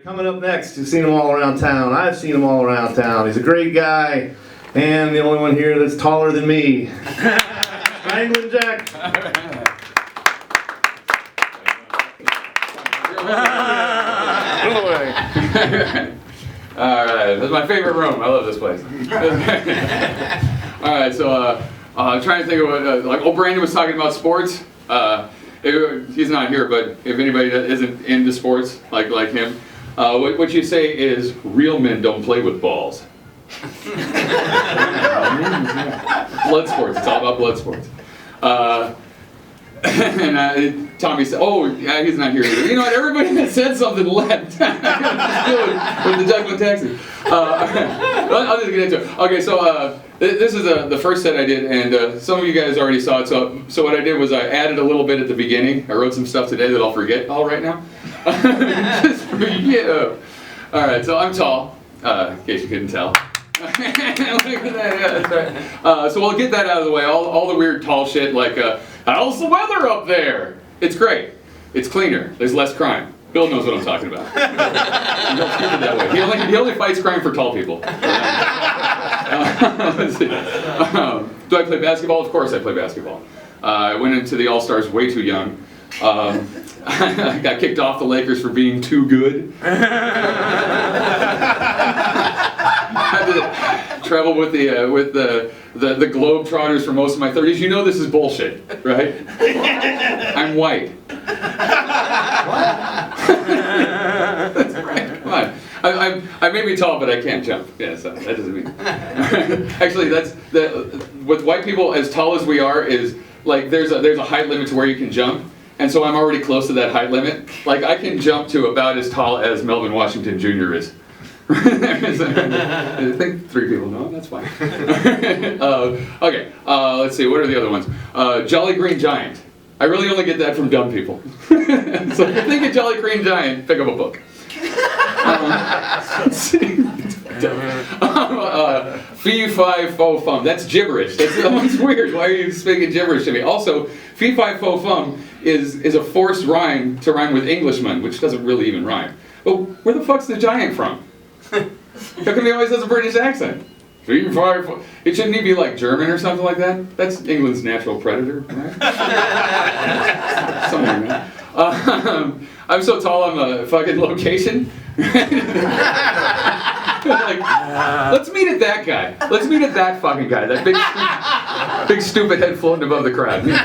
Coming up next, you've seen him all around town. I've seen him all around town. He's a great guy, and the only one here that's taller than me. Wrangling Jack. Alright, this is my favorite room. I love this place. Alright, so I'm trying to think of what, like, Brandon was talking about sports. He's not here, but if anybody that isn't into sports, like him, what you say is, real men don't play with balls. Blood sports, it's all about blood sports. And Tommy said, oh, yeah, he's not here either. You know what, everybody that said something left. With the Douglas taxi. I'll just get into it. Okay, so this is the first set I did, and some of you guys already saw it. So what I did was I added a little bit at the beginning. I wrote some stuff today that I'll forget all right now. Just for you. All right, so I'm tall, in case you couldn't tell. Look at that, yeah, that's right. So we'll get that out of the way. All the weird tall shit, like, how's the weather up there? It's great. It's cleaner. There's less crime. Bill knows what I'm talking about. Don't keep it that way. He only fights crime for tall people. Let's see. Do I play basketball? Of course I play basketball. I went into the All-Stars way too young. I got kicked off the Lakers for being too good. I had to travel with the Globetrotters for most of my 30s. You know this is bullshit, right? I'm white. That's right. Come on. I may be tall, but I can't jump. Yeah, so that doesn't mean. Actually, with white people as tall as we are is like there's a height limit to where you can jump. And so I'm already close to that height limit. Like, I can jump to about as tall as Melvin Washington Jr. is. I think 3 people know, that's fine. Okay, let's see, what are the other ones? Jolly Green Giant. I really only get that from dumb people. So if you think of Jolly Green Giant, pick up a book. Let's see. Fee, fi, fo, fum. That's gibberish. That one's weird. Why are you speaking gibberish to me? Also, fee, fi, fo, fum is a forced rhyme to rhyme with Englishman, which doesn't really even rhyme. But where the fuck's the giant from? How come he always has a British accent? Fee, fi, fo. It shouldn't he be like German or something like that? That's England's natural predator, right? Somewhere in there. I'm so tall I'm a fucking location. Like, let's meet at that guy. Let's meet at that fucking guy. That big stupid head floating above the crowd. Meet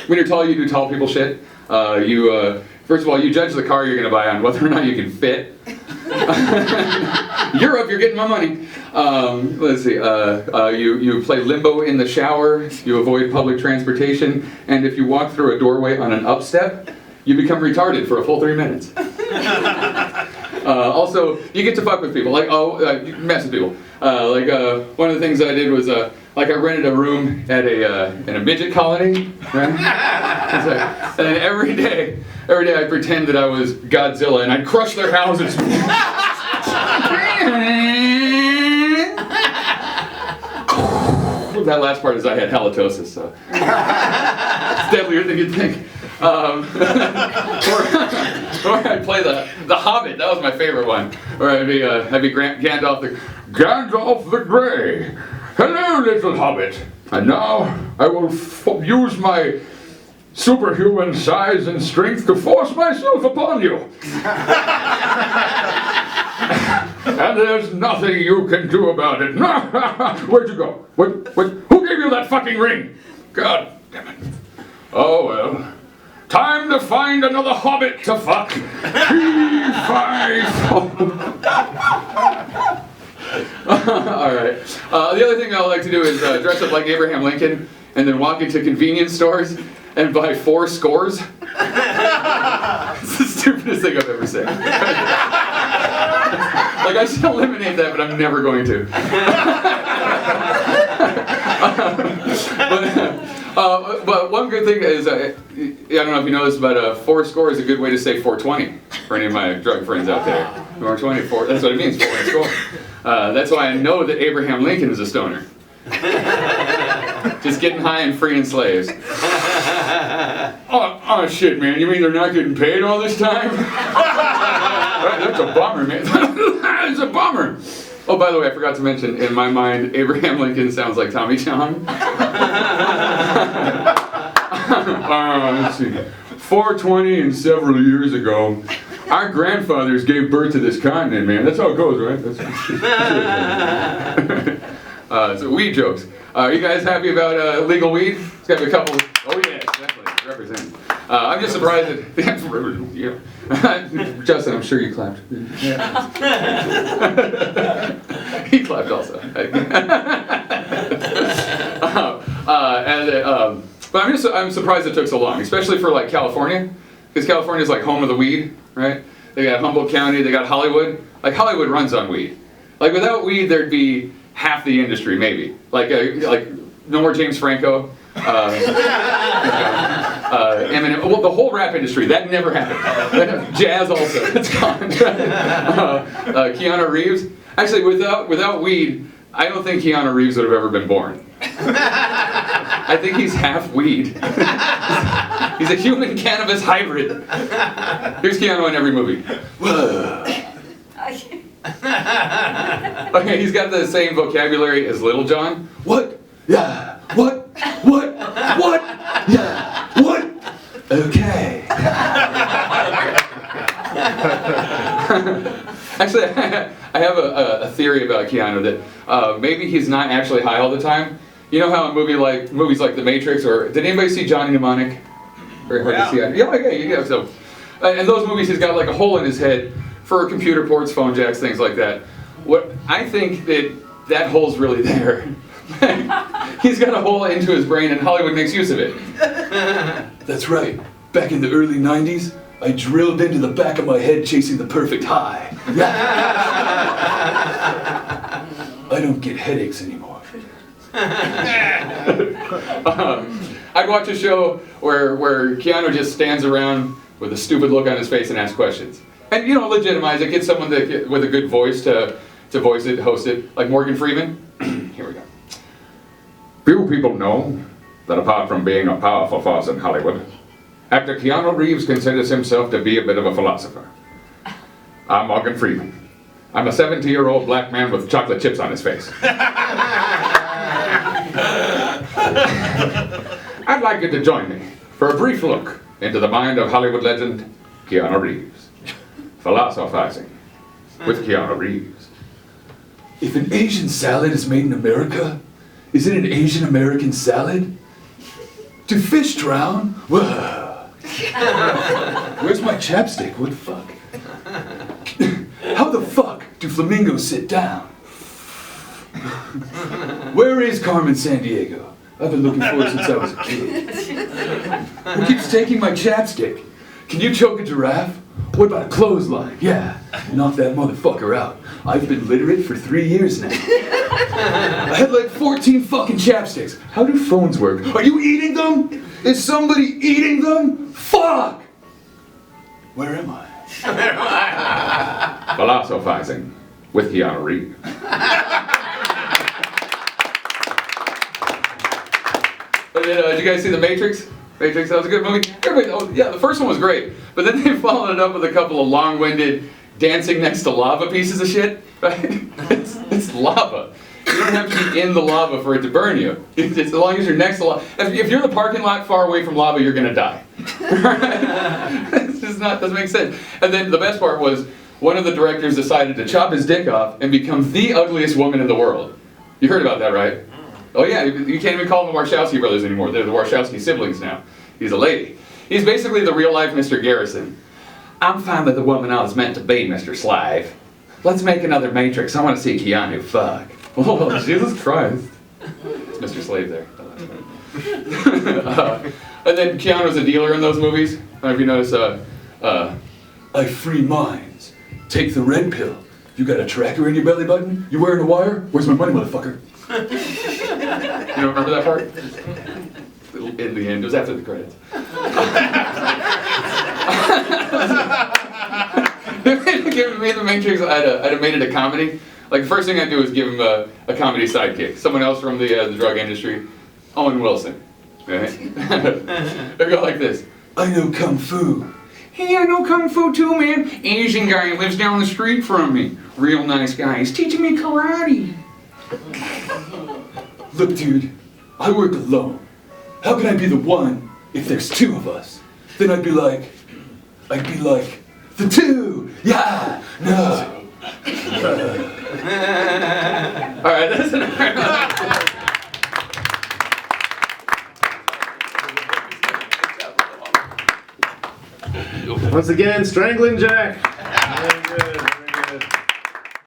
when you're tall, you do tall people shit. First of all, you judge the car you're going to buy on whether or not you can fit. Europe, you're getting my money. Let's see. You play limbo in the shower. You avoid public transportation, and if you walk through a doorway on an upstep, you become retarded for a full 3 minutes. Also, you get to fuck with people. Like, you mess with people. One of the things I did was, I rented a room at in a midget colony, right? And then every day I'd pretend that I was Godzilla and I'd crush their houses. That last part is I had halitosis, so it's deadlier than you'd think. Or I'd play the Hobbit. That was my favorite one. Or I'd be Gandalf the Grey. Hello, little Hobbit. And now I will use my superhuman size and strength to force myself upon you. And there's nothing you can do about it. Where'd you go? Who gave you that fucking ring? God damn it. Oh well. Time to find another hobbit to fuck. Alright. The other thing I like to do is dress up like Abraham Lincoln and then walk into convenience stores and buy 4 scores. It's the stupidest thing I've ever said. Like, I should eliminate that, but I'm never going to. But one good thing is, I don't know if you know this, but 4 score is a good way to say 420 for any of my drug friends out there. 424, that's what it means, 4 score. That's why I know that Abraham Lincoln is a stoner. just getting high and freeing slaves. Oh shit, man, you mean they're not getting paid all this time? That's a bummer, man. It's a bummer. Oh, by the way, I forgot to mention, in my mind, Abraham Lincoln sounds like Tommy John. Let's see. 420 and several years ago, our grandfathers gave birth to this continent, man. That's how it goes, right? So weed jokes. Are you guys happy about legal weed? It's got to be a couple. Oh yeah, definitely represent. I'm just surprised that. Yeah. Justin, I'm sure you clapped. Yeah. He clapped also. But I'm surprised it took so long, especially for like California, because California is like home of the weed, right? They got Humboldt County, they got Hollywood. Like Hollywood runs on weed. Like without weed, there'd be half the industry maybe. Like no more James Franco. Eminem, well, the whole rap industry, that never happened. Jazz also, it's gone. Keanu Reeves, actually without weed, I don't think Keanu Reeves would have ever been born. I think he's half weed. He's a human cannabis hybrid. Here's Keanu in every movie. Okay, he's got the same vocabulary as Little John. What? Yeah. What? What? What? Yeah. What? Okay. Actually, I have a theory about Keanu that maybe he's not actually high all the time. You know how in movies like The Matrix, or did anybody see Johnny Mnemonic? Very hard to see. Yeah, okay, yeah. So, in those movies, he's got like a hole in his head for computer ports, phone jacks, things like that. What I think that hole's really there. He's got a hole into his brain, and Hollywood makes use of it. That's right. Back in the early '90s, I drilled into the back of my head chasing the perfect high. I don't get headaches anymore. I'd watch a show where Keanu just stands around with a stupid look on his face and asks questions. And, legitimize it, get someone with a good voice to voice it, host it, like Morgan Freeman. Here we go. Few people know that apart from being a powerful force in Hollywood, actor Keanu Reeves considers himself to be a bit of a philosopher. I'm Morgan Freeman. I'm a 70-year-old black man with chocolate chips on his face. I'd like you to join me for a brief look into the mind of Hollywood legend Keanu Reeves. Philosophizing with Keanu Reeves. If an Asian salad is made in America, is it an Asian American salad? Do fish drown? Whoa. Where's my chapstick? What the fuck? How the fuck do flamingos sit down? Where is Carmen Sandiego? I've been looking for her since I was a kid. Who keeps taking my chapstick? Can you choke a giraffe? What about a clothesline? Yeah, knock that motherfucker out. I've been literate for 3 years now. I had like 14 fucking chapsticks. How do phones work? Are you eating them? Is somebody eating them? Fuck! Where am I? Philosophizing with Keanu Reeves. Did you guys see The Matrix? Matrix, that was a good movie. The first one was great, but then they followed it up with a couple of long-winded dancing next to lava pieces of shit. Right? It's lava. You don't have to be in the lava for it to burn you. It's as long as you're next to lava. If you're in the parking lot far away from lava, you're gonna die. It's just doesn't make sense. And then the best part was one of the directors decided to chop his dick off and become the ugliest woman in the world. You heard about that, right? Oh yeah, you can't even call them the Warshawski brothers anymore. They're the Warshawski siblings now. He's a lady. He's basically the real-life Mr. Garrison. I'm fine with the woman I was meant to be, Mr. Slave. Let's make another Matrix. I want to see Keanu fuck. Oh, Jesus Christ. It's Mr. Slave there. And then Keanu's a dealer in those movies. I don't know if you notice, I free minds. Take the red pill. You got a tracker in your belly button? You wearing a wire? Where's my money, motherfucker? You don't remember that part? In the end, it was after the credits. Give me the Matrix. I'd have made it a comedy. Like the first thing I'd do is give him a comedy sidekick. Someone else from the drug industry. Owen Wilson. Right? They go like this. I know Kung Fu. Hey, I know Kung Fu too, man. Asian guy lives down the street from me. Real nice guy. He's teaching me karate. Look, dude, I work alone. How can I be the one if there's two of us? Then I'd be like the two. Yeah, no. All right, that's enough. Once again, Strangling Jack. Very good.